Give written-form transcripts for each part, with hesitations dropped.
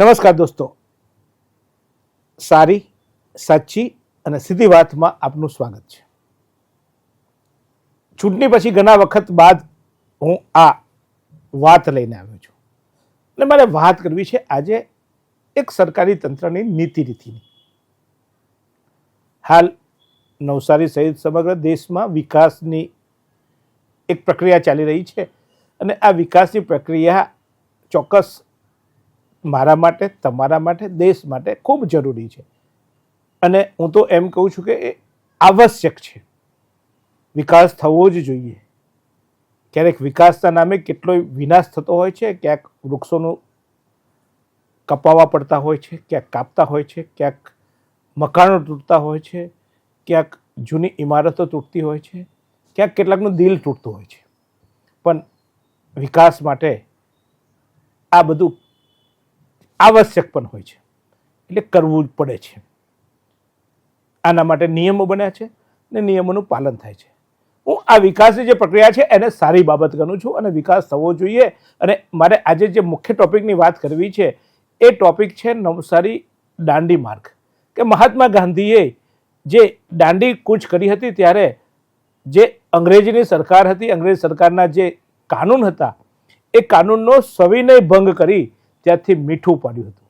નમસ્કાર દોસ્તો, સારી, સાચી અને સીધી વાતમાં આપનું સ્વાગત છે. ચૂંટણી પછી ઘણા વખત બાદ હું આ વાત લઈને આવ્યો છું અને મારે વાત કરવી છે આજે એક સરકારી તંત્રની નીતિ રીતિની. હાલ નવસારી સહિત સમગ્ર દેશમાં વિકાસની એક પ્રક્રિયા ચાલી રહી છે અને આ વિકાસની પ્રક્રિયા ચોક્કસ મારા માટે, તમારા માટે, દેશ માટે ખૂબ જરૂરી છે અને હું તો એમ કહું છું કે એ આવશ્યક છે. વિકાસ થવો જ જોઈએ. ક્યારેક વિકાસના નામે કેટલો વિનાશ થતો હોય છે, ક્યાંક વૃક્ષોનું કપાવવા પડતા હોય છે, ક્યાંક કાપતા હોય છે, ક્યાંક મકાનો તૂટતા હોય છે, ક્યાંક જૂની ઇમારતો તૂટતી હોય છે, ક્યાંક કેટલાકનું દિલ તૂટતું હોય છે. પણ વિકાસ માટે આ બધું આવશ્યક પણ હોય છે, એટલે કરવું જ પડે છે. આના માટે નિયમો બન્યા છે અને નિયમોનું પાલન થાય છે. હું આ વિકાસની જે પ્રક્રિયા છે એને સારી બાબત ગણું છું અને વિકાસ થવો જોઈએ. અને મારે આજે જે મુખ્ય ટોપિકની વાત કરવી છે એ ટોપિક છે નવસારી દાંડી માર્ગ. કે મહાત્મા ગાંધીએ જે દાંડી કૂચ કરી હતી ત્યારે જે અંગ્રેજીની સરકાર હતી, અંગ્રેજ સરકારના જે કાનૂન હતા એ કાનૂનનો સવિનય ભંગ કરી ત્યાંથી મીઠું પાડ્યું હતું.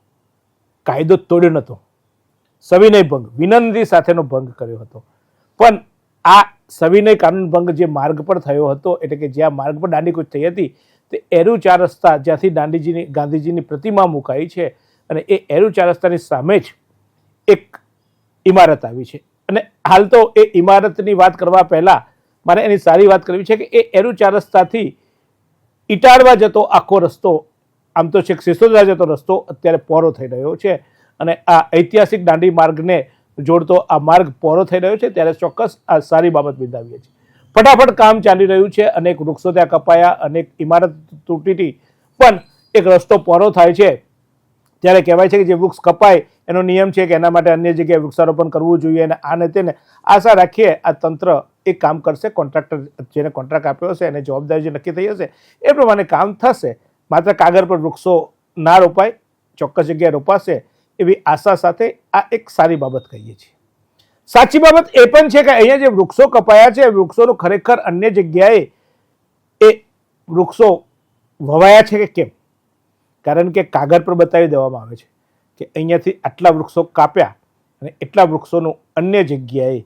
કાયદો તોડ્યો નહોતો, સવિનય ભંગ, વિનંતી સાથેનો ભંગ કર્યો હતો. પણ આ સવિનય કાનૂન ભંગ જે માર્ગ પર થયો હતો, એટલે કે જ્યાં માર્ગ પર દાંડી કૂચ થઈ હતી તે એરુ ચાર રસ્તા, જ્યાંથી ગાંધીજીની પ્રતિમા મુકાઈ છે અને એ એરુ ચાર રસ્તાની સામે જ એક ઇમારત આવી છે. અને હાલ તો એ ઇમારતની વાત કરવા પહેલાં મારે એની સારી વાત કરવી છે કે એ એરુ ચાર રસ્તાથી ઇટાળવા જતો આખો રસ્તો, આમ તો છેક સિસોદરા જતો રસ્તો અત્યારે પહોળો થઈ રહ્યો છે અને આ ઐતિહાસિક દાંડી માર્ગને જોડતો આ માર્ગ પહોળો થઈ રહ્યો છે ત્યારે ચોક્કસ આ સારી બાબત બિરદાવીએ છીએ. ફટાફટ કામ ચાલી રહ્યું છે, અનેક વૃક્ષો ત્યાં કપાયા, અનેક ઇમારત તૂટી, પણ એક રસ્તો પહોળો થાય છે ત્યારે કહેવાય છે કે જે વૃક્ષ કપાય એનો નિયમ છે કે એના માટે અન્ય જગ્યાએ વૃક્ષારોપણ કરવું જોઈએ અને આને તેને આશા રાખીએ આ તંત્ર એ કામ કરશે. કોન્ટ્રાક્ટર જેને કોન્ટ્રાક્ટ આપ્યો હશે એને જવાબદારી જે નક્કી થઈ હશે એ પ્રમાણે કામ થશે. માત્ર કાગળ પર વૃક્ષો ના રોપાય, ચોક્કસ જગ્યાએ રોપાશે એવી આશા સાથે આ એક સારી બાબત કહીએ છીએ. સાચી બાબત એ પણ છે કે અહીંયા જે વૃક્ષો કપાયા છે એ વૃક્ષોનું ખરેખર અન્ય જગ્યાએ એ વૃક્ષો વવાયા છે કે કેમ? કારણ કે કાગળ પર બતાવી દેવામાં આવે છે કે અહીંયાથી આટલા વૃક્ષો કાપ્યા અને એટલા વૃક્ષોનું અન્ય જગ્યાએ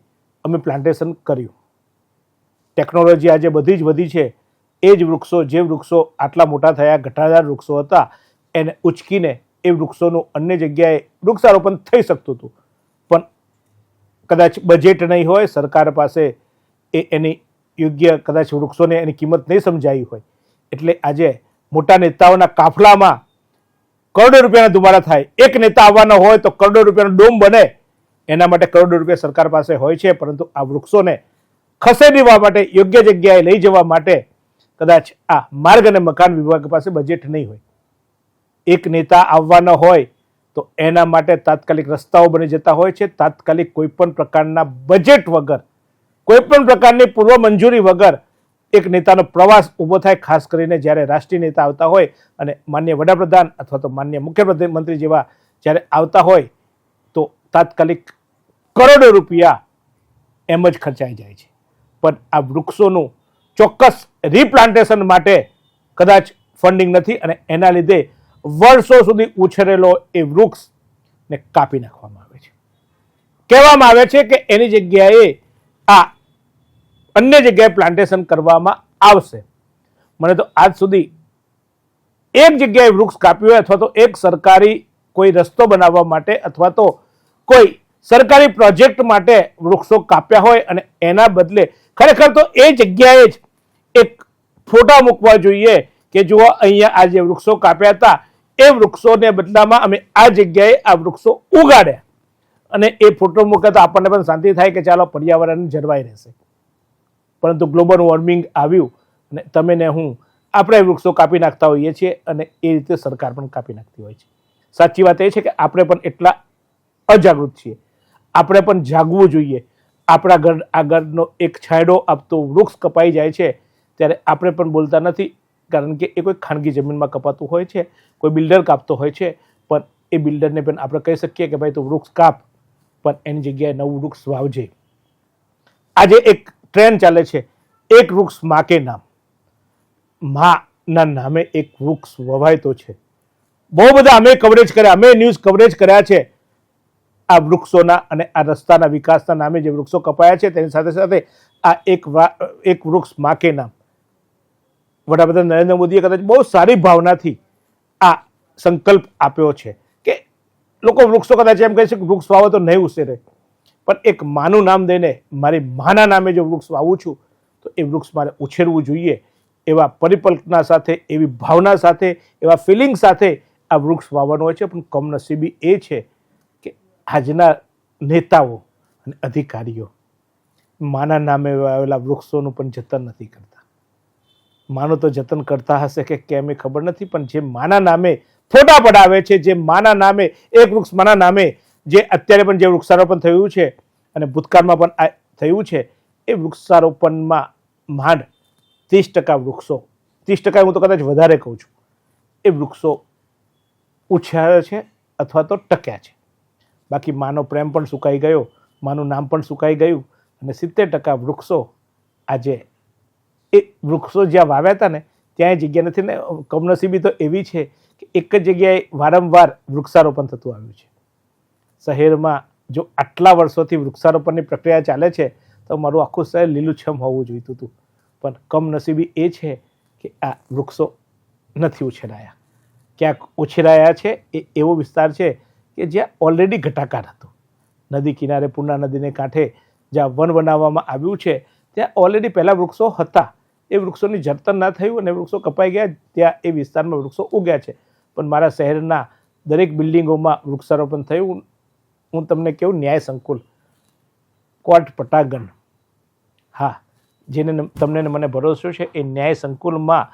અમે પ્લાન્ટેશન કર્યું. ટેકનોલોજી આજે બધી જ વધી છે. એ જ વૃક્ષો, જે વૃક્ષો આટલા મોટા થયા, ઘટાદાર વૃક્ષો હતા, એને ઉચકીને એ વૃક્ષોનું અન્ય જગ્યાએ વૃક્ષારોપણ થઈ શકતું હતું. પણ કદાચ બજેટ નહીં હોય, સરકાર પાસે એની યોગ્ય કદાચ વૃક્ષોને એની કિંમત નહીં સમજાવી હોય, એટલે આજે મોટા નેતાઓના કાફલામાં કરોડો રૂપિયાના ધુમાડા થાય. એક નેતા આવવાનો હોય તો કરોડો રૂપિયાનો ડોમ બને, એના માટે કરોડો રૂપિયા સરકાર પાસે હોય છે. પરંતુ આ વૃક્ષોને ખસેડવા માટે, યોગ્ય જગ્યાએ લઈ જવા માટે કદાચ આ માર્ગ અને મકાન વિભાગ પાસે બજેટ નહીં હોય. એક નેતા આવવાનો હોય તો એના માટે તાત્કાલિક રસ્તાઓ બની જતા હોય છે. તાત્કાલિક કોઈ પણ પ્રકારના બજેટ વગર, કોઈ પણ પ્રકારની પૂર્વ મંજૂરી વગર એક નેતાનો પ્રવાસ ઊભો થાય. ખાસ કરીને જ્યારે રાષ્ટ્રીય નેતા આવતા હોય અને માન્ય વડાપ્રધાન અથવા તો માન્ય મુખ્યમંત્રી જેવા જ્યારે આવતા હોય તો તાત્કાલિક કરોડો રૂપિયા એમ જ ખર્ચાઈ જાય છે. પણ આ વૃક્ષોનું ચોક્કસ રીપ્લાન્ટેશન માટે કદાચ ફંડિંગ નથી અને એના લીધે વર્ષો સુધી ઉછરેલો એ વૃક્ષને કાપી નાખવામાં આવે છે. કહેવામાં આવે છે કે એની જગ્યાએ આ અન્ય જગ્યાએ પ્લાન્ટેશન કરવામાં આવશે. મને તો આજ સુધી એક જગ્યાએ વૃક્ષ કાપ્યું હોય અથવા તો એક સરકારી કોઈ રસ્તો બનાવવા માટે અથવા તો કોઈ સરકારી પ્રોજેક્ટ માટે વૃક્ષો કાપ્યા હોય અને એના બદલે ખરેખર તો એ જગ્યાએ જ એક ફોટા મૂકવા જોઈએ કે જુઓ અહીંયા આ જે વૃક્ષો કાપ્યા હતા એ વૃક્ષોને બદલામાં અમે આ જગ્યાએ આ વૃક્ષો ઉગાડ્યા અને એ ફોટો મૂકે તો આપણને પણ શાંતિ થાય કે ચાલો પર્યાવરણ જળવાઈ રહેશે. પરંતુ ગ્લોબલ વોર્મિંગ આવ્યું અને તમે ને હું આપણે વૃક્ષો કાપી નાખતા હોઈએ છીએ અને એ રીતે સરકાર પણ કાપી નાખતી હોય છે. સાચી વાત એ છે કે આપણે પણ એટલા અજાગૃત છીએ. આપણે પણ જાગવું જોઈએ. આપણા ઘર આગળનો એક છાંયડો આપતો વૃક્ષ કપાઈ જાય છે ત્યારે આપણે પણ બોલતા નથી, કારણ કે એ કોઈ ખાનગી જમીનમાં કપાતું હોય છે, કોઈ બિલ્ડર કાપતો હોય છે. પણ એ બિલ્ડરને પણ આપણે કહી શકીએ કે ભાઈ તું વૃક્ષ કાપ પણ એની જગ્યાએ નવું વૃક્ષ વાવજે. આજે એક ટ્રેન્ડ ચાલે છે, એક વૃક્ષ માં કે નામ, માના નામે એક વૃક્ષ વવાય તો છે. બહુ બધા અમે કવરેજ કર્યા, અમે ન્યૂઝ કવરેજ કર્યા છે આ વૃક્ષોના અને આ રસ્તાના વિકાસના નામે જે વૃક્ષો કપાયા છે તેની સાથે સાથે આ એક વૃક્ષ માં કે નામ. વડાપ્રધાન નરેન્દ્ર મોદીએ કદાચ બહુ સારી ભાવનાથી આ સંકલ્પ આપ્યો છે કે લોકો વૃક્ષો કદાચ એમ કહે છે કે વૃક્ષ વાવો તો નહીં ઉછેરે, પણ એક માનું નામ દઈને મારી માના નામે જો વૃક્ષ વાવું છું તો એ વૃક્ષ મારે ઉછેરવું જોઈએ. એવા પરિકલ્પના સાથે, એવી ભાવના સાથે, એવા ફિલિંગ સાથે આ વૃક્ષ વાવવાનું હોય છે. પણ કમનસીબી એ છે કે આજના નેતાઓ અને અધિકારીઓ માના નામે આવેલા વૃક્ષોનું પણ જતન નથી કરતા. માનું તો જતન કરતા હશે કે કેમ એ ખબર નથી, પણ જે માના નામે ફોટા પડાવે છે, જે માના નામે એક વૃક્ષ માના નામે જે અત્યારે પણ જે વૃક્ષારોપણ થયું છે અને ભૂતકાળમાં પણ થયું છે, એ વૃક્ષારોપણમાં માંડ 30% વૃક્ષો, 30% હું તો કદાચ વધારે કહું છું, એ વૃક્ષો ઉછેર્યા છે અથવા તો ટક્યા છે. બાકી માનો પ્રેમ પણ સુકાઈ ગયો, માનું નામ પણ સુકાઈ ગયું અને 70% વૃક્ષો આજે એ વૃક્ષો જ્યાં વાવ્યા હતા ને ત્યાં જગ્યા નથી ને. કમનસીબી તો એવી છે કે એક જ જગ્યાએ વારંવાર વૃક્ષારોપણ થતું આવ્યું છે. શહેરમાં જો આટલા વર્ષોથી વૃક્ષારોપણની પ્રક્રિયા ચાલે છે તો મારું આખું શહેર લીલુંછમ હોવું જોઈતું હતું, પણ કમનસીબી એ છે કે આ વૃક્ષો નથી ઉછેરાયા. ક્યાંક ઉછેરાયા છે એ એવો વિસ્તાર છે કે જ્યાં ઓલરેડી ઘટાકાર હતો. નદી કિનારે, પૂર્ણા નદીને કાંઠે જ્યાં વન બનાવવામાં આવ્યું છે ત્યાં ઓલરેડી પહેલાં વૃક્ષો હતા. એ વૃક્ષોની જતન ના થયું અને વૃક્ષો કપાઈ ગયા, ત્યાં એ વિસ્તારમાં વૃક્ષો ઉગ્યા છે. પણ મારા શહેરના દરેક બિલ્ડિંગોમાં વૃક્ષારોપણ થયું. હું તમને કહું, ન્યાય સંકુલ, કોર્ટ પટાગણ, હા, જેને તમને મને ભરોસો છે, એ ન્યાય સંકુલમાં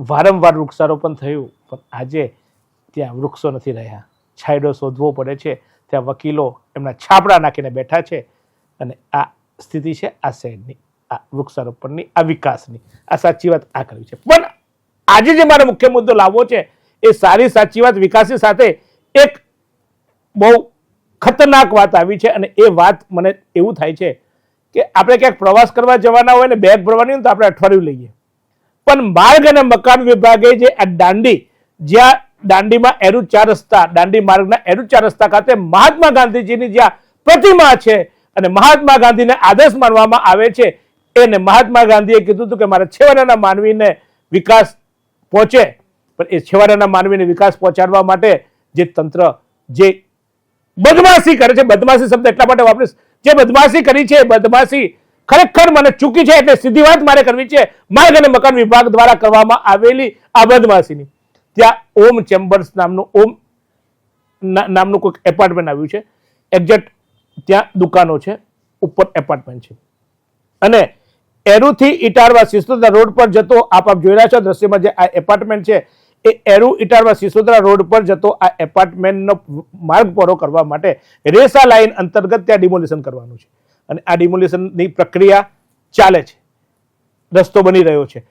વારંવાર વૃક્ષારોપણ થયું, પણ આજે ત્યાં વૃક્ષો નથી રહ્યા. છાંયડો શોધવો પડે છે, ત્યાં વકીલો એમના છાપડા નાખીને બેઠા છે. અને આ સ્થિતિ છે આ શહેરની, આ વૃક્ષારોપણની, આ વિકાસની. આ સાચી વાત આ કરવી છે. પણ આજે જે મારો મુખ્ય મુદ્દો લાવવો છે એ સારી સાચી વાત વિકાસની સાથે એક બહુ ખતરનાક વાત આવી છે. અને એ વાત મને એવું થાય છે કે આપણે ક્યાંક પ્રવાસ કરવા જવાના હોય ને બેગ ભરવાની હોય તો આપણે અઠવાડિયું લઈએ, પણ માર્ગ અને મકાન વિભાગે જે આ દાંડી, જ્યાં દાંડીમાં એરુ 4 રસ્તા, દાંડી માર્ગના એરુ 4 રસ્તા ખાતે મહાત્મા ગાંધીજીની જ્યાં પ્રતિમા છે અને મહાત્મા ગાંધીને આદર્શ માનવામાં આવે છે, એને મહાત્મા ગાંધીએ કીધું હતું કે મારા છેવાડાના માનવીને વિકાસ પહોંચે, પણ એ છેવાડાના માનવીને વિકાસ પહોંચાડવા માટે જે તંત્ર જે બદમાશી કરે છે, બદમાશી શબ્દ એટલા માટે વાપરીશ, જે બદમાશી કરી છે, બદમાશી ખરેખર મને ચૂકી છે એટલે સીધી વાત મારે કરવી છે. માર્ગ અને મકાન વિભાગ દ્વારા કરવામાં આવેલી આ બદમાશીની, ત્યાં ઓમ ચેમ્બર્સ નામનું કોઈક એપાર્ટમેન્ટ આવ્યું છે. એક્ઝેક્ટ ત્યાં દુકાનો છે, ઉપર એપાર્ટમેન્ટ છે. અને એરુથી ઇટારવા સિસોદરા રોડ પર જતો, આપ જોઈ રહ્યા છો દ્રશ્યમાં જે આ એપાર્ટમેન્ટ છે, એ એરુ ઇટારવા સિસોદરા રોડ પર જતો આ એપાર્ટમેન્ટનો માર્ગ પહોળો કરવા માટે રેસા લાઇન અંતર્ગત ત્યાં ડિમોલિશન કરવાનું છે. અને આ ડિમોલિશનની પ્રક્રિયા ચાલે છે, રસ્તો બની રહ્યો છે.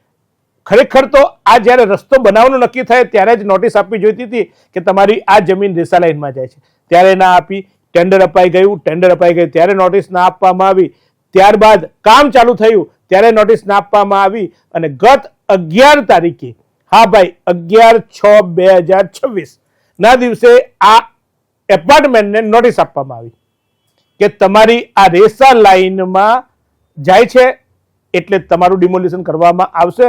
ખરેખર તો આ જ્યારે રસ્તો બનાવવાનું નક્કી થાય ત્યારે જ નોટિસ આપવી જોઈતી હતી કે તમારી આ જમીન રેસા લાઇનમાં જાય છે. ત્યારે ના આપી, ટેન્ડર અપાઈ ગયું, ત્યારે નોટિસ ના આપવામાં આવી. ત્યારબાદ કામ ચાલુ થયું ત્યારે નોટિસ ના આપવામાં આવી. અને ગત 11 તારીખે, હા ભાઈ 11/6/2026 ના દિવસે આ એપાર્ટમેન્ટને નોટિસ આપવામાં આવી કે તમારી આ રેસા લાઇનમાં જાય છે એટલે તમારું ડિમોલિશન કરવામાં આવશે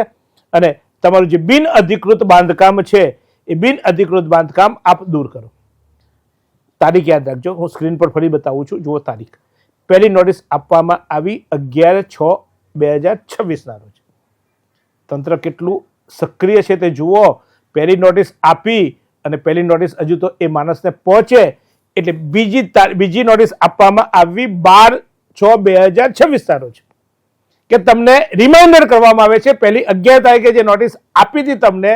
અને તમારું જે બિન અધિકૃત બાંધકામ છે એ બિન અધિકૃત બાંધકામ આપ દૂર કરો. તારીખ યાદ રાખજો, હું સ્ક્રીન પર ફરી બતાવું છું, જુઓ તારીખ. પહેલી નોટિસ આપવામાં આવી 11/6/2026 ના રોજ. તંત્ર કેટલું સક્રિય છે તે જુઓ. પહેલી નોટિસ આપી અને પહેલી નોટિસ હજુ તો એ માણસને પહોંચે એટલે બીજી નોટિસ આપવામાં આવી 12/6/2026 ના રોજ કે તમને રિમાઇન્ડર કરવામાં આવે છે. પહેલી 11 તારીખે જે નોટિસ આપી હતી તમને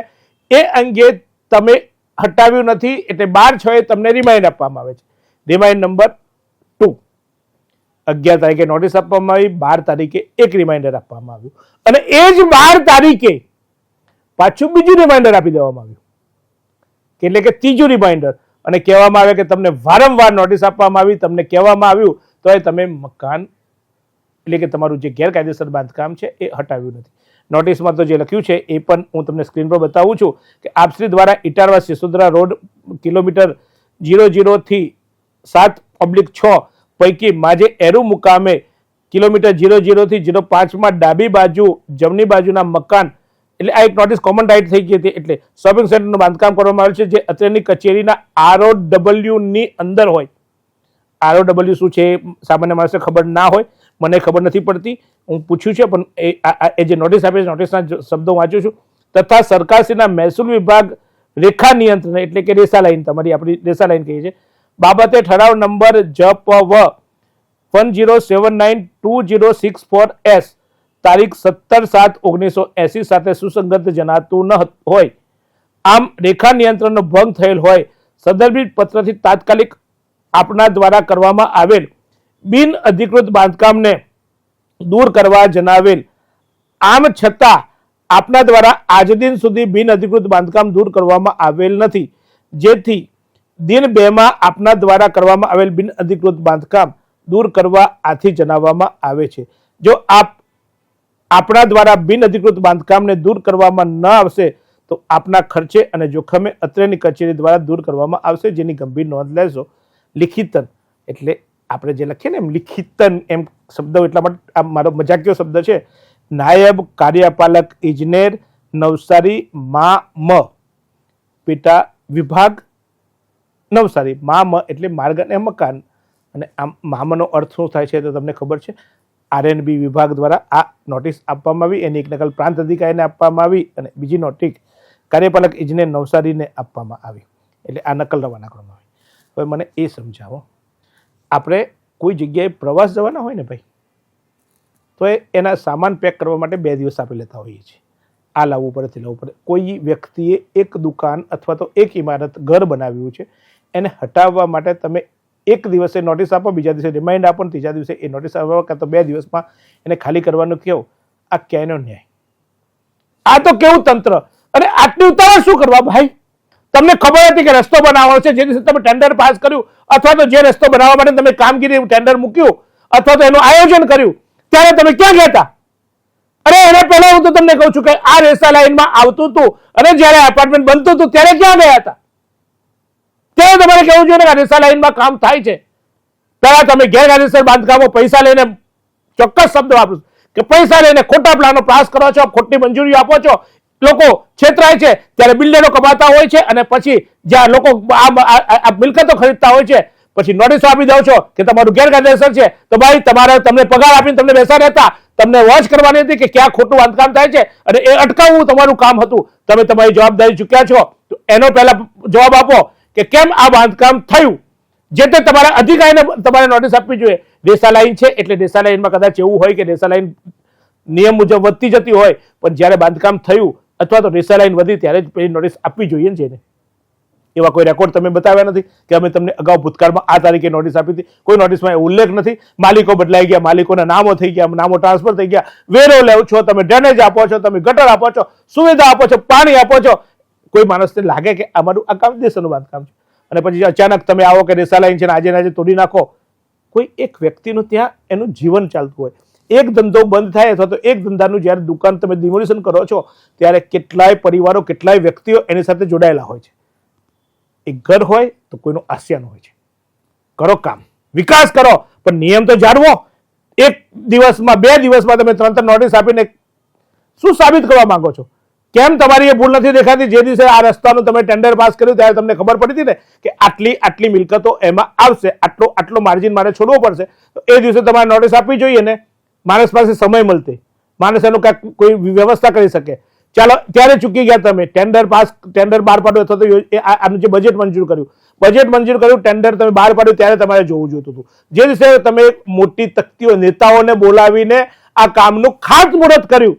એ અંગે તમે હટાવ્યું નથી એટલે 12/6 તમને રિમાઇન્ડ આપવામાં આવે છે. Remind number 2. 11 તારીખે નોટિસ આપવામાં આવી, 12 તારીખે એક રિમાઇન્ડર આપવામાં આવ્યું અને એ જ 12 તારીખે પાછું બીજું રિમાઇન્ડર આપી દેવામાં આવ્યું, એટલે કે ત્રીજું રિમાઇન્ડર. અને કહેવામાં આવે કે તમને વારંવાર નોટિસ આપવામાં આવી, તમને કહેવામાં આવ્યું તો તમે મકાન એટલે કે તમારું જે ગેરકાયદેસર બાંધકામ છે એ હટાવ્યું નથી. નોટિસમાં તો જે લખ્યું છે એ પણ હું તમને સ્ક્રીન પર બતાવું છું કે આપશ્રી દ્વારા ઇટારવા સિસોદરા રોડ કિલોમીટર 00 થી 7/6 પૈકી માજે એરુ મુકામે કિલોમીટર 00 થી 05 ડાબી બાજુ જમણી બાજુના મકાન એટલે આ એક નોટિસ કોમન રાઇટ થઈ ગઈ હતી. એટલે શોપિંગ સેન્ટરનું બાંધકામ કરવામાં આવ્યું છે જે અત્રેની કચેરીના ROW ની અંદર હોય. ROW શું છે સામાન્ય માણસને ખબર ના હોય, મને ખબર નથી પડતી, હું પૂછ્યું છે પણ એ જે નોટિસ આપી છે નોટિસના શબ્દો વાંચું છું. તથા સરકારશ્રીના મહેસૂલ વિભાગ રેખા નિયંત્રણ એટલે કે રેસા લાઈન, તમારી આપણી રેસા લાઈન કહીએ છીએ, બાબતે ઠરાવ નંબર JPV 10792064S તારીખ 17/7/1980 સાથે સુસંગત જણાતું ન હોય. આમ રેખા નિયંત્રણનો ભંગ થયેલ હોય સંદર્ભિત પત્રથી તાત્કાલિક આપના દ્વારા કરવામાં આવેલ બિન અધિકૃત બાંધકામને દૂર કરવા જણાવેલ. આમ છતાં આપના દ્વારા આજ દિન સુધી બિન અધિકૃત બાંધકામ દૂર કરવામાં આવેલ નથી, જેથી દિન 2 માં આપના દ્વારા કરવામાં આવેલ બિન અધિકૃત બાંધકામ દૂર કરવા આથી જણાવવામાં આવે છે. જો આપણા દ્વારા બિન અધિકૃત બાંધકામને દૂર કરવામાં ન આવશે તો આપના ખર્ચે અને જોખમે અત્રેની કચેરી દ્વારા દૂર કરવામાં આવશે, જેની ગંભીર નોંધ લેશો. લિખિતન એટલે આપણે જે લખીએ ને એમ લિખિતન એમ શબ્દ એટલા માટે આ મારો મજાકિયો શબ્દ છે. નાયબ કાર્યપાલક ઇજનેર નવસારી મ પેટા વિભાગ નવસારી મ એટલે માર્ગ અને મકાન, અને આમ મામનો અર્થ શું થાય છે તો તમને ખબર છે. RNB વિભાગ દ્વારા આ નોટિસ આપવામાં આવી, એની એક નકલ પ્રાંત અધિકારીને આપવામાં આવી અને બીજી નોટિસ કાર્યપાલક ઇજનેર નવસારીને આપવામાં આવી. એટલે આ નકલ રવાના કરવામાં આવી. હવે મને એ સમજાવો, આપણે કોઈ જગ્યાએ પ્રવાસ જવાના હોય ને ભાઈ, તો એના સામાન પેક કરવા માટે 2 દિવસ આપી લેતા હોઈએ છીએ. આ લાવવું પડે તે લાવવું પડે. કોઈ વ્યક્તિએ એક દુકાન અથવા તો એક ઇમારત ઘર બનાવ્યું છે, એને હટાવવા માટે તમે એક દિવસે નોટિસ આપો, બીજા દિવસે રિમાઇન્ડ આપો, ત્રીજા દિવસે એ નોટિસ આપવા કાં તો 2 દિવસમાં એને ખાલી કરવાનું કહો. આ ક્યાંયનો ન્યાય? આ તો કેવું તંત્ર! અને આટલી ઉતાવળ શું કરવા ભાઈ? તમને ખબર હતી કે રસ્તો બનાવવાનો છે, જે દિવસે તમે ટેન્ડર પાસ કર્યું અથવા તો જે રસ્તો બનાવવા માટે તમે કામગીરી ટેન્ડર મૂક્યું અથવા તો એનું આયોજન કર્યું, ત્યારે તમે ક્યાં ગયા હતા? અરે એને પહેલા હું તો તમને કહું છું કે આ રેસા લાઈનમાં આવતું હતું અને જ્યારે એપાર્ટમેન્ટ બનતું હતું ત્યારે ક્યાં ગયા હતા? ત્યારે તમારે કહેવું જોઈએ કે રેસા લાઈનમાં કામ થાય છે. પહેલા તમે ગેરકાયદેસર બાંધકામો પૈસા લઈને, ચોક્કસ શબ્દ વાપરું કે પૈસા લઈને ખોટા પ્લાનો પાસ કરો છો, ખોટી મંજૂરી આપો છો, લોકો છેતરાય છે, ત્યારે બિલ્ડરો કમાતા હોય છે અને પછી જ્યાં લોકો આ મિલકતો ખરીદતા હોય છે પછી નોટિસ આપી દો છો કે તમારું ગેરકાયદેસર છે. તો ભાઈ તમને પગાર આપીને તમને બેસા રહેતા, તમને વોચ કરવાની હતી કે ક્યાં ખોટું બાંધકામ થાય છે અને એ અટકાવવું તમારું કામ હતું. તમે તમારી જવાબદારી ચૂક્યા છો, તો એનો પહેલા જવાબ આપો કે કેમ આ બાંધકામ થયું. જે તે તમારા અધિકારીને તમારે નોટિસ આપવી જોઈએ. રેસા લાઈન છે એટલે રેસા લાઈનમાં કદાચ એવું હોય કે રેસા લાઈન નિયમ મુજબ વધતી જતી હોય, પણ જ્યારે બાંધકામ થયું અથવા તો રેસા લાઈન વધી ત્યારે જ પેલી નોટિસ આપવી જોઈએ ને. એવા કોઈ રેકોર્ડ તમે બતાવ્યા નથી કે અમે તમને અગાઉ ભૂતકાળમાં આ તારીખે નોટિસ આપી હતી. કોઈ નોટિસમાં ઉલ્લેખ નથી. માલિકો બદલાઈ ગયા, માલિકોના નામો થઈ ગયા, નામો ટ્રાન્સફર થઈ ગયા, વેરો લેવો છો, તમે ડ્રેનેજ આપો છો, તમે ગટર આપો છો, સુવિધા આપો છો, પાણી આપો છો. કોઈ માણસને લાગે કે અમારું આ કાયદેસરનું બાંધકામ છે અને પછી અચાનક તમે આવો કે રેસા લાઈન છે ને આજે તોડી નાખો. કોઈ એક વ્યક્તિનું ત્યાં એનું જીવન ચાલતું હોય, એક ધંધો બંધ થાય અથવા તો એક ધંધાનું જ્યારે દુકાન તમે ડિમોલિશન કરો છો ત્યારે કેટલાય પરિવારો, કેટલાય વ્યક્તિઓ એની સાથે જોડાયેલા હોય છે. એક ઘર હોય તો કોઈનું આસિયાન હોય છે. કરો કામ, વિકાસ કરો, પણ નિયમ તો જાળવો. એક દિવસમાં 2 દિવસમાં તમે 3 નોટિસ આપીને શું સાબિત કરવા માંગો છો? કેમ તમારી એ ભૂલ નથી દેખાતી? જે દિવસે આ રસ્તાનું તમે ટેન્ડર પાસ કર્યું ત્યારે તમને ખબર પડી હતી ને કે આટલી મિલકતો એમાં આવશે, આટલો માર્જિન મારે છોડવો પડશે, તો એ દિવસે તમારે નોટિસ આપવી જોઈએ ને. માણસ પાસે સમય મળતે, માણસ એનું કાંઈક કોઈ વ્યવસ્થા કરી શકે. ચાલો ત્યારે ચૂકી ગયા તમે. ટેન્ડર બહાર પાડ્યું અથવા તો આનું જે બજેટ મંજૂર કર્યું, ટેન્ડર તમે બહાર પાડ્યું ત્યારે તમારે જોવું જોઈતું હતું. જે દિવસે તમે મોટી તકતીઓ, નેતાઓને બોલાવીને આ કામનું ખાતમુહૂર્ત કર્યું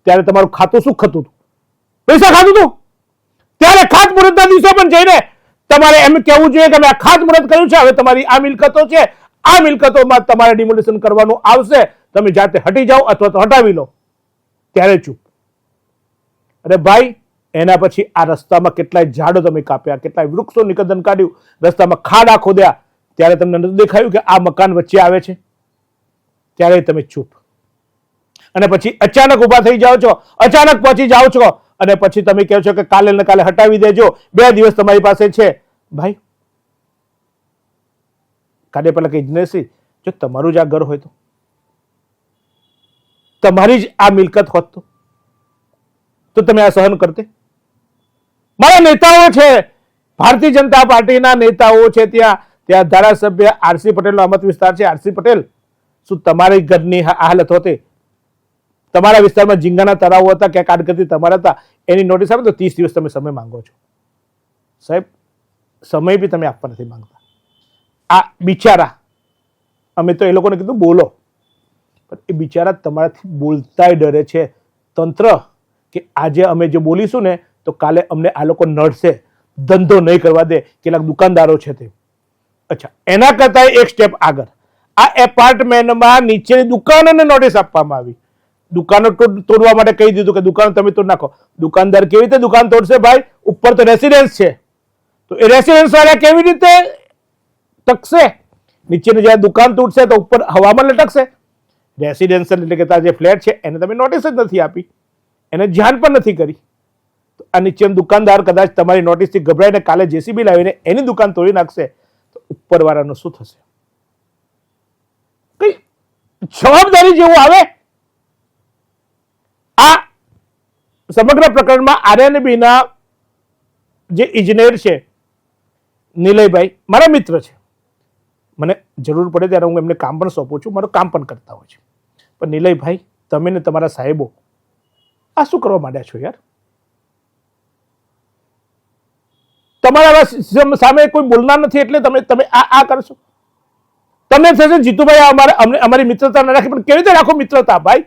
ત્યારે તમારું ખાતું શું ખતું હતું? પૈસા ખાતું હતું. ત્યારે ખાતમુહૂર્તના દિવસે પણ જઈને તમારે એમ કહેવું જોઈએ કે અમે આ ખાતમુહૂર્ત કર્યું છે, હવે તમારી આ મિલકતો છે, આ મિલકતોમાં તમારે ડિમોલિશન કરવાનું આવશે, તમે જાતે હટી જાઓ અથવા તો હટાવી લો. ત્યારે ચૂપ. અરે ભાઈ, એના પછી આ રસ્તામાં કેટલાય ઝાડો તમે કાપ્યા, કેટલાય વૃક્ષો નિકંદન કાઢ્યું, રસ્તામાં ખાડા ખોદ્યા, ત્યારે તમને નથી દેખાયું કે આ મકાન વચ્ચે આવે છે? ત્યારે તમે ચૂપ. અને પછી અચાનક ઉભા થઈ જાઓ છો, અચાનક પહોંચી જાઓ છો, અને પછી તમે કહો છો કે કાલે ને કાલે હટાવી દેજો, 2 દિવસ તમારી પાસે છે. ભાઈ, કાલે પહેલા કઈ નથી, જો તમારું જ આ ઘર હોય તો, તમારી જ આ મિલકત હોત તો તમે આ સહન કરતે? મારા નેતાઓ છે, ભારતીય જનતા પાર્ટીના નેતાઓ છે, ત્યાં ધારાસભ્ય આરસી પટેલનો મત વિસ્તાર છે. આરસી પટેલ, શું તમારી ઘરની હાલત હોતી? તમારા વિસ્તારમાં ઝીંગાના તળાવો હતા, ક્યાંક આડગતી તમારા હતા, એની નોટિસ આપે તો 30 દિવસ તમે સમય માંગો છો. સાહેબ, સમય બી તમે આપવા નથી માંગતા. આ બિચારા, અમે તો એ લોકોને કીધું બોલો, પણ એ બિચારા તમારાથી બોલતાય ડરે છે. તંત્ર, કે આજે અમે જે બોલીશું ને તો કાલે અમને આ લોકો નડશે, ધંધો નહીં કરવા દે. કેટલાક દુકાનદારો છે તે. અચ્છા, એના કરતા એક સ્ટેપ આગળ, આ એપાર્ટમેન્ટમાં નીચેની દુકાનોને નોટિસ આપવામાં આવી. દુકાનો તોડવા માટે કહી દીધું કે દુકાન તમે તોડ નાખો. દુકાનદાર કેવી રીતે દુકાન તોડશે ભાઈ? ઉપર તો રેસિડેન્સ છે, તો એ રેસિડેન્સ વાળા કેવી રીતે ટકશે? નીચેની જ્યારે દુકાન તૂટશે તો ઉપર હવામાં લટકશે. રેસિડેન્શિયલ એટલે કે જે ફ્લેટ છે એને તમે નોટિસ જ નથી આપી, એને ધ્યાન પણ નથી કરી. તો આ નીચેનો દુકાનદાર કદાચ તમારી નોટિસથી ગભરાઈને કાલે જેસીબી લાવીને એની દુકાન તોડી નાખશે, તો ઉપરવાળાનું શું થશે? કઈ જવાબદારી જેવું આવે? આ સમગ્ર પ્રકરણમાં આરએનબી ના જે ઇજનેર છે નિલયભાઈ, મારા મિત્ર છે, મને જરૂર પડે ત્યારે હું એમને કામ પણ સોંપું છું, મારું કામ પણ કરતા હોય છે. પણ નિલયભાઈ, તમે ને તમારા સાહેબો આ શું કરવા માંડ્યા છો યાર? તમારા સામે કોઈ બોલનાર નથી એટલે તમે આ કરશો? તમને થશે જીતુભાઈ અમારી મિત્રતા ના રાખી, પણ કેવી રીતે રાખો મિત્રતા ભાઈ?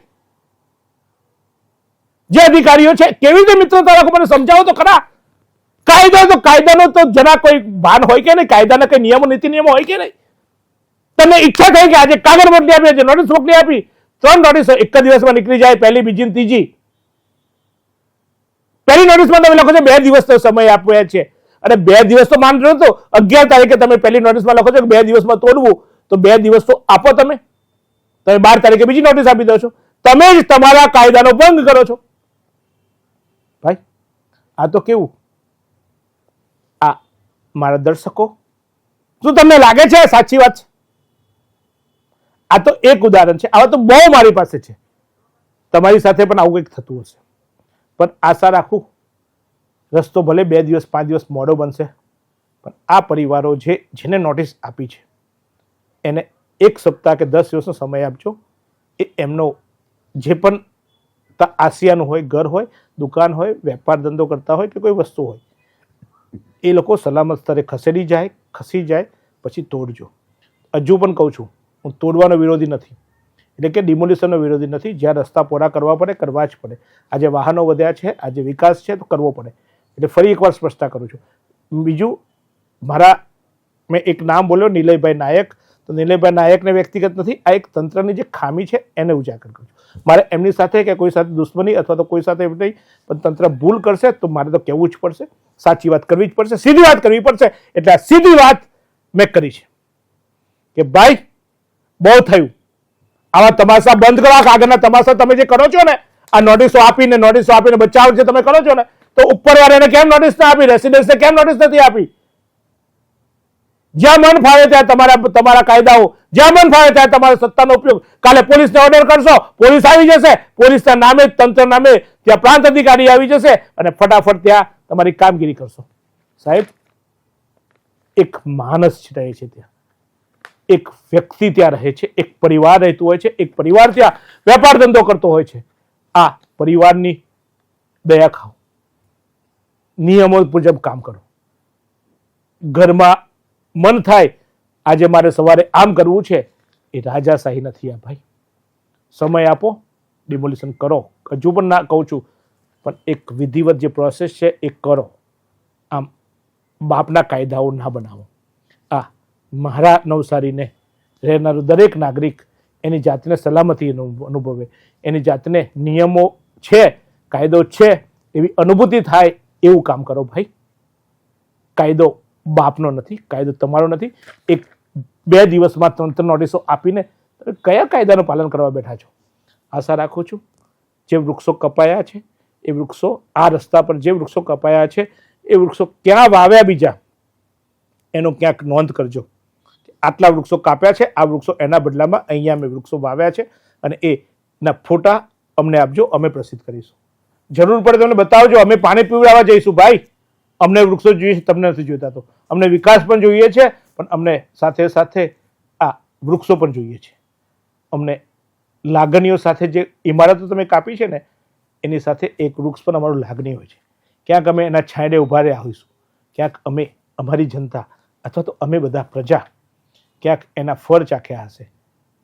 જે અધિકારીઓ છે કેવી રીતે મિત્રતા રાખો, મને સમજાવો તો ખરા. કાયદાનો તો જરા કોઈ ભાન હોય કે નહીં? કાયદાના કઈ નિયમો નીતિ નિયમો હોય કે નહીં? તમને ઈચ્છા થઈ કે આજે કાગળ મોકલી આપી, આજે નોટિસ મોકલી આપી, 3 નોટિસ એક જ દિવસમાં નીકળી જાય, પહેલી, બીજી, ત્રીજી. પહેલી નોટિસમાં તમે લખો છો 2 દિવસનો સમય આપ્યો છે, અને 2 દિવસ તો માન રહ્યો તો 11 તારીખે તમે પહેલી નોટિસમાં લખો છો કે 2 દિવસમાં તોડવું, તો 2 દિવસ તો આપો. તમે 12 તારીખે બીજી નોટિસ આપી દો છો. તમે જ તમારા કાયદાનો ભંગ કરો છો ભાઈ. આ તો કેવું? આ મારા દર્શકો, શું તમને લાગે છે સાચી વાત છે? આ તો એક ઉદાહરણ છે, આવા તો બહુ મારી પાસે છે. તમારી સાથે પણ આવું કંઈક થતું હશે, પણ આશા રાખું રસ્તો ભલે 2 દિવસ 5 દિવસ મોડો બનશે, પણ આ પરિવારો જેને નોટિસ આપી છે એને 1 સપ્તાહ કે 10 દિવસનો સમય આપજો. એ એમનો જે પણ આસિયાનું હોય, ઘર હોય, દુકાન હોય, વેપાર ધંધો કરતા હોય કે કોઈ વસ્તુ હોય, એ લોકો સલામત સ્તરે ખસી જાય પછી તોડજો. હજુ પણ કહું છું, હું તોડવાનો વિરોધી નથી, એટલે કે ડિમોલિશનનો વિરોધી નથી. જ્યાં રસ્તા પોરા કરવા પડે કરવા જ પડે. આજે વાહનો વધ્યા છે, આજે વિકાસ છે તો કરવો પડે. એટલે ફરી એકવાર સ્પષ્ટતા કરું છું. બીજું, મેં એક નામ બોલ્યો નિલયભાઈ નાયક, તો નિલયભાઈ નાયકને વ્યક્તિગત નથી, આ એક તંત્રની જે ખામી છે એને ઉજાગર કરું છું. મારે એમની સાથે કે કોઈ સાથે દુશ્મની અથવા તો કોઈ સાથે એમ નહીં, પણ તંત્ર ભૂલ કરશે તો મારે તો કહેવું જ પડશે, સાચી વાત કરવી જ પડશે, સીધી વાત કરવી પડશે. એટલે આ સીધી વાત મેં કરી છે કે ભાઈ બહુ થયું, આવા તમાશા બંધ કરો. આગળના તમાશા તમે જે કરો છો ને, આ નોટિસો આપીને બચાવ જે તમે કરો છો ને, તો ઉપરવાળાને કેમ નોટિસ ના આપી? રેસિડેન્સને કેમ નોટિસ નથી આપી? જ્યાં મન ફાવે ત્યાં તમારા કાયદાઓ, જ્યાં મન ફાવે ત્યાં તમારા સત્તાનો ઉપયોગ. કાલે પોલીસને ઓર્ડર કરશો, પોલીસ આવી જશે, પોલીસના નામે, તંત્ર નામે ત્યાં પ્રાંત અધિકારી આવી જશે અને ફટાફટ ત્યાં તમારી કામગીરી કરશો. સાહેબ, એક માણસ રહે છે ત્યાં, એક વ્યક્તિ ત્યાં રહે છે, એક પરિવાર રહેતું હોય છે, એક પરિવાર ત્યાં વેપાર ધંધો કરતો હોય છે. આ પરિવારની દયા ખાઓ, નિયમો મુજબ કામ કરો. ઘરમાં મન થાય આજે મારે સવારે આમ કરવું છે, એ રાજાશાહી નથી આ ભાઈ. સમય આપો, ડિમોલિશન કરો. હજુ પણ ના કહું છું, પણ એક વિધિવત જે પ્રોસેસ છે એ કરો. આમ બાપના કાયદાઓ ના બનાવો. આ મારા નવસારીને રહેનારું દરેક નાગરિક એની જાતને સલામતી અનુભવે, એની જાતને નિયમો છે, કાયદો છે એવી અનુભૂતિ થાય, એવું કામ કરો ભાઈ. કાયદો બાપનો નથી, કાયદો તમારો નથી. 1-2 દિવસમાં 3 નોટિસો આપીને કયા કાયદાનું પાલન કરવા બેઠા છો? આશા રાખું છું જે વૃક્ષો કપાયા છે એ વૃક્ષો, આ રસ્તા પર જે વૃક્ષો કપાયા છે એ વૃક્ષો ક્યાં વાવ્યા બીજા એનો ક્યાંક નોંધ કરજો. આટલા વૃક્ષો કાપ્યા છે, આ વૃક્ષો એના બદલામાં અહીંયા અમે વૃક્ષો વાવ્યા છે અને એના ફોટા અમને આપજો, અમે પ્રસિદ્ધ કરીશું. જરૂર પડે તમને બતાવજો, અમે પાણી પીવડાવવા જઈશું ભાઈ. અમને વૃક્ષો જોઈએ છે, તમને નથી જોઈતા તો. અમને વિકાસ પણ જોઈએ છે, પણ અમને સાથે સાથે આ વૃક્ષો પણ જોઈએ છે. અમને લાગણીઓ સાથે જે ઇમારતો તમે કાપી છે ને એની સાથે એક વૃક્ષ પણ અમારું લાગણી હોય છે. ક્યાંક અમે એના છાંયડે ઊભા રહ્યા હોઈશું, ક્યાંક અમે અમારી જનતા અથવા તો અમે બધા પ્રજા ક્યાંક એના ફળ ચાખ્યા હશે,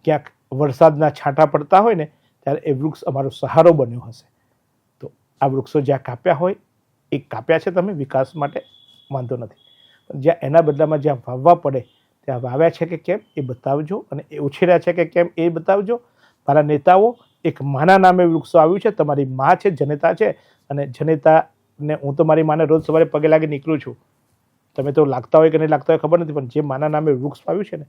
ક્યાંક વરસાદના છાંટા પડતા હોય ને ત્યારે એ વૃક્ષ અમારો સહારો બન્યો હશે. તો આ વૃક્ષો જ્યાં કાપ્યા હોય એ કાપ્યા છે તમે વિકાસ માટે, વાંધો નથી. જ્યાં એના બદલામાં જ્યાં વાવવા પડે ત્યાં વાવ્યા છે કે કેમ એ બતાવજો, અને એ ઉછેર્યા છે કે કેમ એ બતાવજો. મારા નેતાઓ, એક માના નામે વૃક્ષો આવ્યું છે, તમારી મા છે, જનેતા છે, અને જનેતાને હું તો મારી માને રોજ સવારે પગે લાગી નીકળું છું. તમે તો લાગતા હોય કે નહીં લાગતા હોય ખબર નથી, પણ જે માના નામે વૃક્ષ આવ્યું છે ને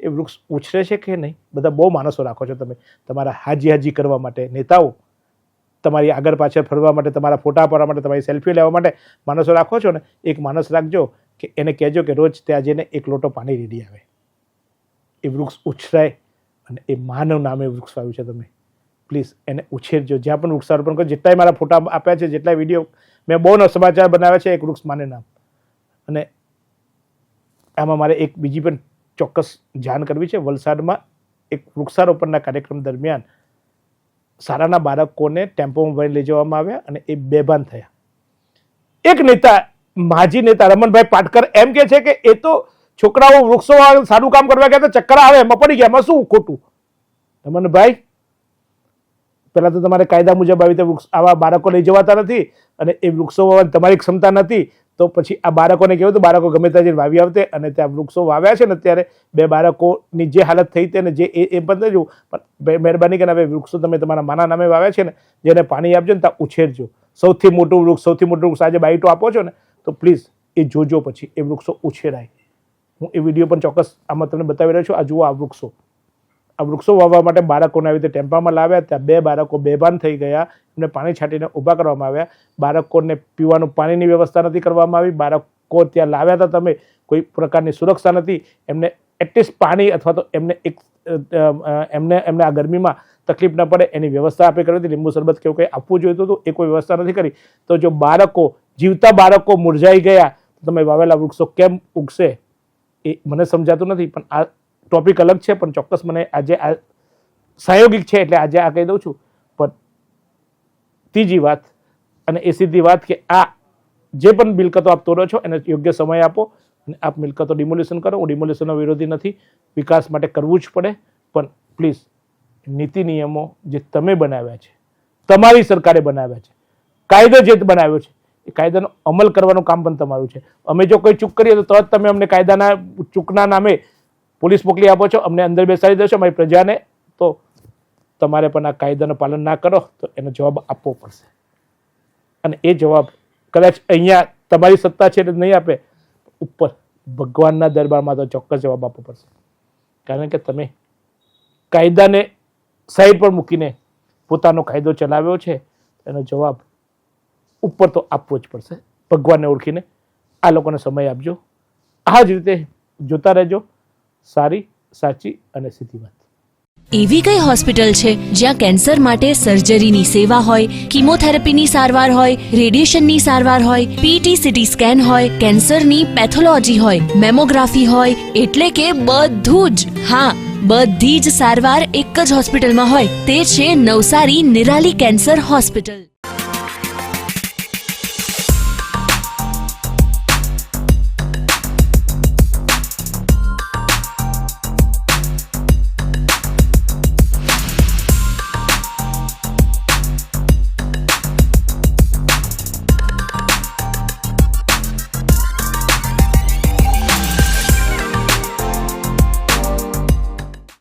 એ વૃક્ષ ઉછરે છે કે નહીં? બધા બહુ માણસો રાખો છો તમે તમારા હાજી કરવા માટે. નેતાઓ તમારી આગળ પાછળ ફરવા માટે, તમારા ફોટા પાડવા માટે, તમારી સેલ્ફી લેવા માટે માણસો રાખો છો ને. એક માણસ રાખજો કે એને કહેજો કે રોજ ત્યાં જઈને 1 લોટો પાણી રેડી આવે. એ વૃક્ષ ઉછરાય અને એ માનવ નામે વૃક્ષ આવ્યું છે, તમે પ્લીઝ એને ઉછેરજો. જ્યાં પણ વૃક્ષારોપણ કરો, જેટલાય મારા ફોટા આપ્યા છે, જેટલાય વિડીયો મેં બહુ સમાચાર બનાવ્યા છે, એક વૃક્ષ માને નામ. અને આમાં મારે એક બીજી પણ ચોક્કસ જાણ કરવી છે. વલસાડમાં એક વૃક્ષારોપણના કાર્યક્રમ દરમિયાન શાળાના બાળકોને ટેમ્પોમાં ભરી લઈ જવામાં આવ્યા અને એ બેભાન થયા. એક નેતા, માજી નેતા રમણભાઈ પાટકર એમ કે છે કે એ તો છોકરાઓ વૃક્ષો સારું કામ કરવા ગયા તો ચક્કર આવે, એમાં પડી ગયા, એમાં શું ખોટું? રમણભાઈ, પહેલા તો તમારે કાયદા મુજબ આવી રીતે આવા બાળકો લઈ જવાતા નથી, અને એ વૃક્ષો વાવવાની તમારી ક્ષમતા નથી, તો પછી આ બાળકોને કહેવું તો બાળકો ગમે ત્યાં જઈને વાવી આવતે. અને ત્યાં વૃક્ષો વાવ્યા છે ને અત્યારે 2 બાળકોની જે હાલત થઈ હતી ને જે એ પણ થયું, પણ મહેરબાની કરીને હવે વૃક્ષો તમે તમારા માના નામે વાવ્યા છે ને, જેને પાણી આપજો ને ત્યાં ઉછેરજો. સૌથી મોટું વૃક્ષ આજે બાઈટો આપો છો ને તો પ્લીઝ એ જોજો, પછી એ વૃક્ષો ઉછેરાય. હું એ વિડીયો પણ ચોક્કસ આમાં તમને બતાવી રહ્યો છું. આ જુઓ, આ વૃક્ષો વાવવા માટે બાળકોને આવી રીતે ટેમ્પામાં લાવ્યા, ત્યાં 2 બાળકો બેભાન થઈ ગયા, એમને પાણી છાંટીને ઊભા કરવામાં આવ્યા. બાળકોને પીવાનું પાણીની વ્યવસ્થા નથી કરવામાં આવી. બાળકો ત્યાં લાવ્યા હતા તમે, કોઈ પ્રકારની સુરક્ષા નથી. એમને એટલીસ્ટ પાણી અથવા તો એમને આ ગરમીમાં તકલીફ ન પડે એની વ્યવસ્થા આપે કરી હતી. લીંબુ શરબત કેવું કંઈ આપવું જોઈતું હતું, એ કોઈ વ્યવસ્થા નથી કરી. તો જો જીવતા બાળકો મુરઝાઈ ગયા તો તમે વાવેલા વૃક્ષો કેમ ઉગશે એ મને સમજાતું નથી. પણ આ ટોપિક અલગ છે, પણ ચોક્કસ મને આજે આ સંયોગિક છે એટલે આજે આ કહી દઉં છું. પણ ત્રીજી વાત અને એ સીધી વાત કે આ જે પણ મિલકતો આપ તોડો છો એને યોગ્ય સમય આપો અને આપ મિલકતો ડિમોલિશન કરો. હું ડિમોલિશનનો વિરોધી નથી, વિકાસ માટે કરવું જ પડે, પણ પ્લીઝ નીતિ નિયમો જે તમે બનાવ્યા છે, તમારી સરકારે બનાવ્યા છે, કાયદો જે બનાવ્યો છે એ કાયદાનો અમલ કરવાનું કામ પણ તમારું છે. અમે જો કોઈ ચૂક કરીએ તો તરત તમે અમને કાયદાના ચૂકના નામે પોલીસ મોકલી આપો છો, અમને અંદર બેસાડી દેશો અમારી પ્રજાને. તો તમારે પણ આ કાયદાનું પાલન ના કરો તો એનો જવાબ આપવો પડશે. અને એ જવાબ કદાચ અહીંયા તમારી સત્તા છે એટલે નહીં આપે, ઉપર ભગવાનના દરબારમાં તો ચોક્કસ જવાબ આપવો પડશે. કારણ કે તમે કાયદાને સાઈડ પર મૂકીને પોતાનો કાયદો ચલાવ્યો છે, એનો જવાબ ઉપર તો આપવો જ પડશે. ભગવાનને ઓળખીને આ લોકોને સમય આપજો. આ જ રીતે જોતા રહેજો. સારી, સાચી અને સીધી વાત. એવી કઈ હોસ્પિટલ છે જ્યાં કેન્સર માટે સર્જરીની સેવા હોય, કિમોથેરાપીની સારવાર હોય, રેડિયેશનની સારવાર હોય, પીટી સીટી સ્કેન હોય, કેન્સરની પેથોલોજી હોય, મેમોગ્રાફી હોય, એટલે કે બધું જ. હા, બધી જ સારવાર એક જ હોસ્પિટલમાં હોય. તે છે નવસારી નિરાલી કેન્સર હોસ્પિટલ.